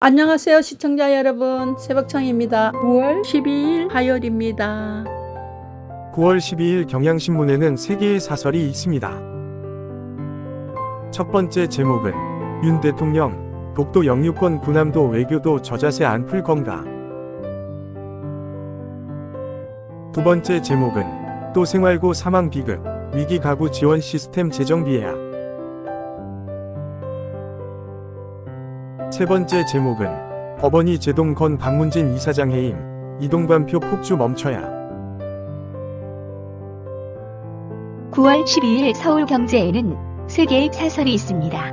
안녕하세요 시청자 여러분, 새벽청입니다. 9월 12일 화요일입니다. 9월 12일 경향신문에는 3개의 사설이 있습니다. 첫 번째 제목은 윤 대통령, 독도 영유권 군함도 외교도 저자세 안 풀 건가. 두 번째 제목은 또 생활고 사망 비급, 위기 가구 지원 시스템 재정 비해야. 세 번째 제목은 법원이 제동 건 박문진 이사장 해임, 이동관표 폭주 멈춰야. 9월 12일 서울경제에는 3개의 사설이 있습니다.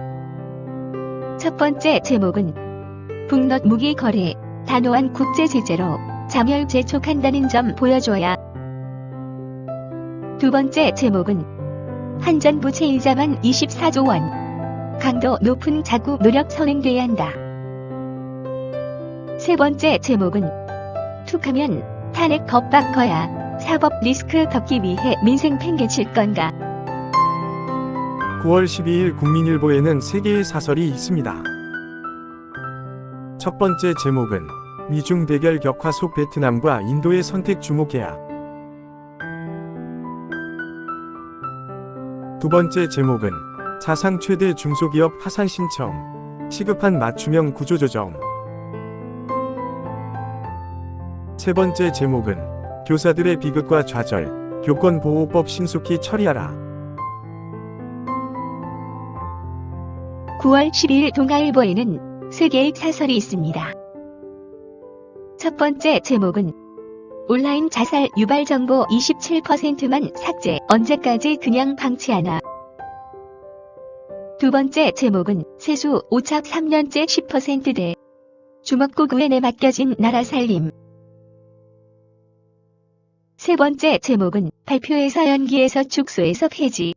첫 번째 제목은 북넛 무기 거래, 단호한 국제 제재로 자멸 재촉한다는 점 보여줘야. 두 번째 제목은 한전부 채이자만 24조 원, 강도 높은 자구 노력 선행돼야 한다. 세 번째 제목은 툭하면 탄핵 겁박 거야, 사법 리스크 덮기 위해 민생 팽개칠 건가. 9월 12일 국민일보에는 3개의 사설이 있습니다. 첫 번째 제목은 미중 대결 격화 속 베트남과 인도의 선택 주목해야. 두 번째 제목은 사상 최대 중소기업 파산 신청, 시급한 맞춤형 구조조정. 세 번째 제목은 교사들의 비극과 좌절, 교권보호법 신속히 처리하라. 9월 12일 동아일보에는 3개의 사설이 있습니다. 첫 번째 제목은 온라인 자살 유발 정보 27%만 삭제, 언제까지 그냥 방치하나. 두 번째 제목은 세수 오착 3년째 10%대, 주먹구구에 맡겨진 나라 살림. 세 번째 제목은 발표에서 연기에서 축소에서 폐지,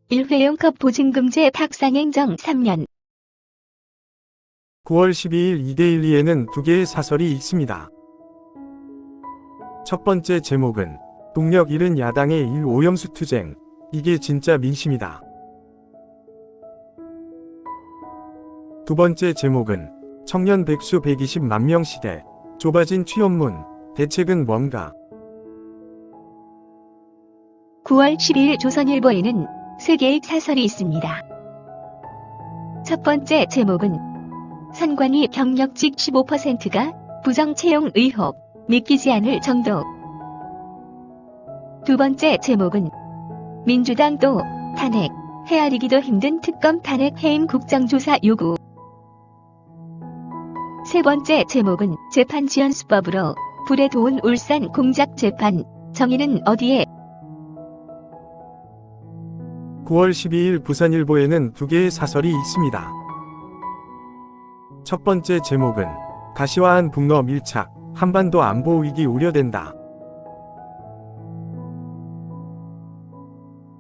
일회용컵 보증금제 탁상행정 3년. 9월 12일 이데일리에는 2개의 사설이 있습니다. 첫 번째 제목은 동력 잃은 야당의 오염수 투쟁, 이게 진짜 민심이다. 두 번째 제목은 청년 백수 120만 명 시대, 좁아진 취업문, 대책은 뭔가. 9월 12일 조선일보에는 3개의 사설이 있습니다. 첫 번째 제목은 선관위 경력직 15%가 부정 채용 의혹, 믿기지 않을 정도. 두 번째 제목은 민주당 또 탄핵, 헤아리기도 힘든 특검 탄핵 해임 국정조사 요구. 세 번째 제목은 재판 지연 수법으로 불에 도운 울산 공작 재판, 정의는 어디에. 9월 12일 부산일보에는 2개의 사설이 있습니다. 첫 번째 제목은 가시화한 북러 밀착, 한반도 안보 위기 우려된다.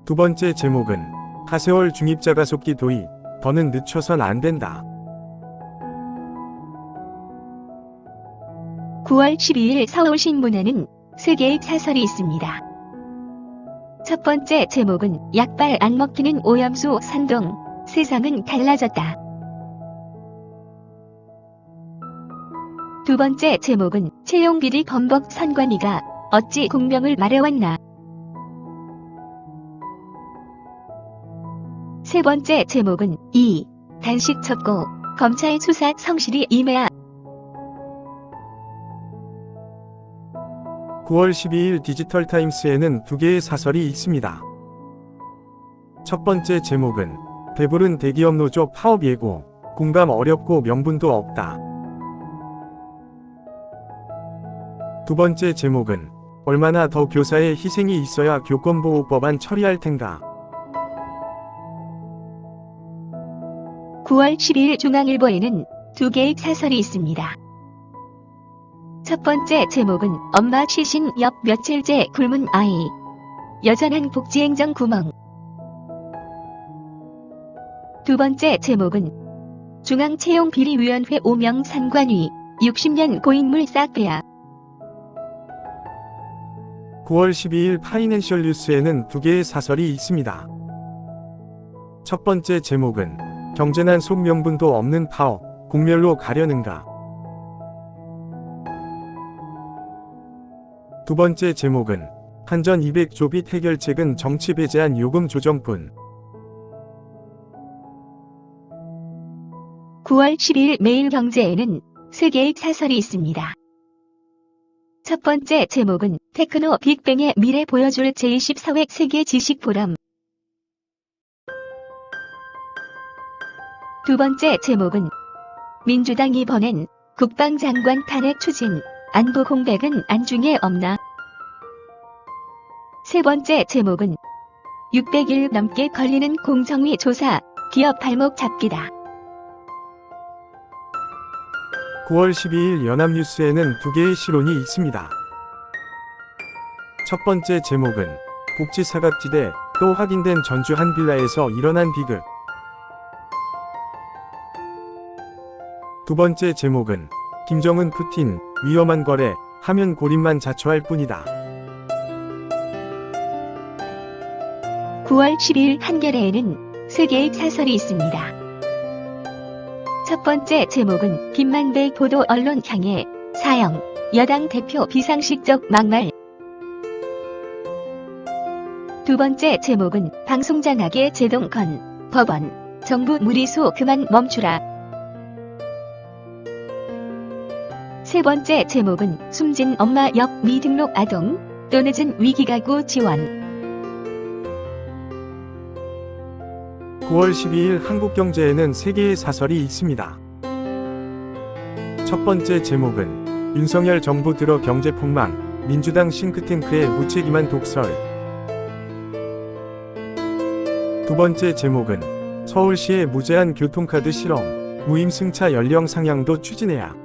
두 번째 제목은 하세월 중입자 가속기 도입, 더는 늦춰선 안 된다. 9월 12일 서울신문에는 3개의 사설이 있습니다. 첫 번째 제목은 약발 안 먹히는 오염수 산동, 세상은 달라졌다. 두 번째 제목은 채용비리 범벅 선관위가 어찌 공명을 말해왔나. 세 번째 제목은 단식 쳤고 검찰 수사 성실히 임해야. 9월 12일 디지털타임스에는 2개의 사설이 있습니다. 첫 번째 제목은 배부른 대기업 노조 파업 예고, 공감 어렵고 명분도 없다. 두 번째 제목은 얼마나 더 교사의 희생이 있어야 교권보호법안 처리할 텐가. 9월 12일 중앙일보에는 2개의 사설이 있습니다. 첫 번째 제목은 엄마 시신 옆 며칠째 굶은 아이, 여전한 복지행정 구멍. 두 번째 제목은 중앙채용비리위원회 5명 산관위, 60년 고인물 싹 빼야. 9월 12일 파이낸셜 뉴스에는 2개의 사설이 있습니다. 첫 번째 제목은 경제난 속 명분도 없는 파업, 공멸로 가려는가? 두 번째 제목은 한전 200조빗 해결책은 정치 배제한 요금 조정뿐. 9월 12일 매일경제에는 3개의 사설이 있습니다. 첫 번째 제목은 테크노 빅뱅의 미래 보여줄 제24회 세계 지식 포럼. 두 번째 제목은 민주당 이번엔 국방장관 탄핵 추진, 안보 공백은 안중에 없나? 세 번째 제목은 600일 넘게 걸리는 공정위 조사, 기업 발목 잡기다. 9월 12일 연합뉴스에는 두 개의 실론이 있습니다. 첫 번째 제목은 복지 사각지대, 또 확인된 전주 한 빌라에서 일어난 비극. 두 번째 제목은 김정은 푸틴, 위험한 거래, 하면 고립만 자초할 뿐이다. 9월 12일 한겨레에는 3개의 사설이 있습니다. 첫 번째 제목은 김만배 보도 언론 향해 사형, 여당 대표 비상식적 막말. 두 번째 제목은 방송장악의 제동건, 법원, 정부 무리수 그만 멈추라. 세 번째 제목은 숨진 엄마 역 미등록 아동, 또 늦은 위기가구 지원. 9월 12일 한국경제에는 3개의 사설이 있습니다. 첫 번째 제목은 윤석열 정부 들어 경제폭망, 민주당 싱크탱크의 무책임한 독설. 두 번째 제목은 서울시의 무제한 교통카드 실험, 무임승차 연령 상향도 추진해야.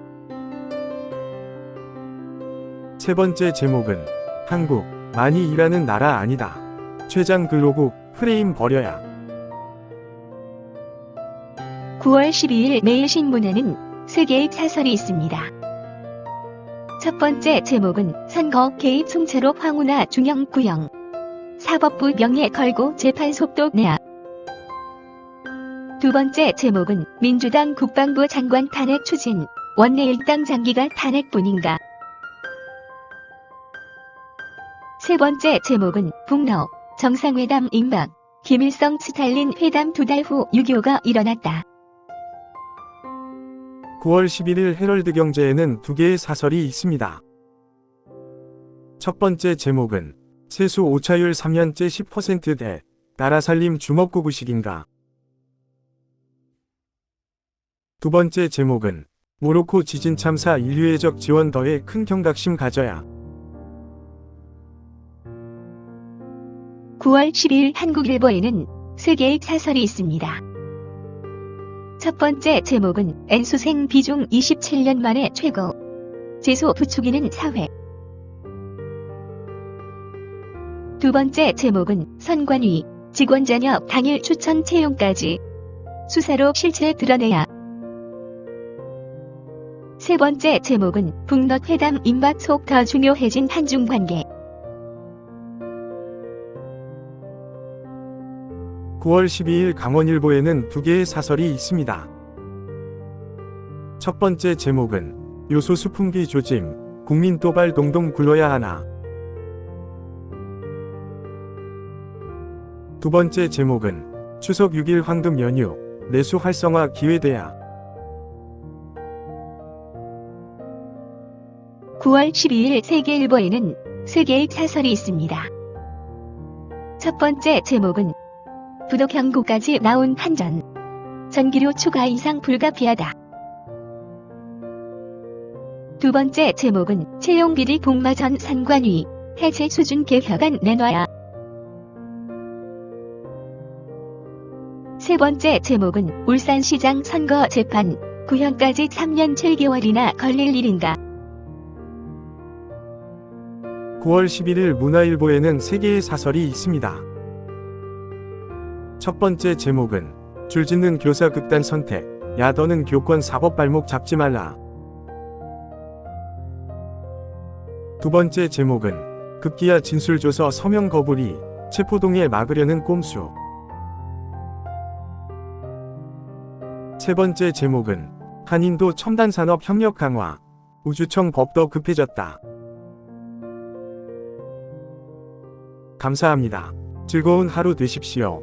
세 번째 제목은 한국, 많이 일하는 나라 아니다. 최장 근로국, 프레임 버려야. 9월 12일 매일신문에는 3개의 사설이 있습니다. 첫 번째 제목은 선거 개입 송체로 황운하 중형 구형, 사법부 명예 걸고 재판 속도 내야. 두 번째 제목은 민주당 국방부 장관 탄핵 추진, 원내 일당 장기가 탄핵뿐인가. 세 번째 제목은 북러 정상회담 임박, 김일성 스탈린 회담 2달 후 6.25가 일어났다. 9월 11일 헤럴드 경제에는 2개의 사설이 있습니다. 첫 번째 제목은 세수 오차율 3년째 10%대, 나라 살림 주먹구구식인가. 두 번째 제목은 모로코 지진 참사 인류애적 지원 더해 큰 경각심 가져야. 9월 12일 한국일보에는 3개의 사설이 있습니다. 첫 번째 제목은 N수생 비중 27년 만에 최고, 재소 부추기는 사회. 두 번째 제목은 선관위, 직원 전역 당일 추천 채용까지, 수사로 실체 드러내야. 세 번째 제목은 북러 회담 임박 속 더 중요해진 한중 관계. 9월 12일 강원일보에는 2개의 사설이 있습니다. 첫 번째 제목은 요소수 풍기 조짐, 국민 또발 동동 굴러야 하나. 두 번째 제목은 추석 6일 황금 연휴, 내수 활성화 기회돼야. 9월 12일 세계일보에는 3개의 사설이 있습니다. 첫 번째 제목은 부도 경고까지 나온 한전, 전기료 추가 이상 불가피하다. 두 번째 제목은 채용비리 복마 전 선관위, 해체 수준 개혁안 내놔야. 세 번째 제목은 울산시장 선거 재판, 구형까지 3년 7개월이나 걸릴 일인가. 9월 11일 문화일보에는 3개의 사설이 있습니다. 첫 번째 제목은 줄짓는 교사 극단 선택, 야 너는 교권 사법 발목 잡지 말라. 두 번째 제목은 급기야 진술조서 서명 거부리, 체포동의에 막으려는 꼼수. 세 번째 제목은 한인도 첨단산업 협력 강화. 우주청 법도 급해졌다. 감사합니다. 즐거운 하루 되십시오.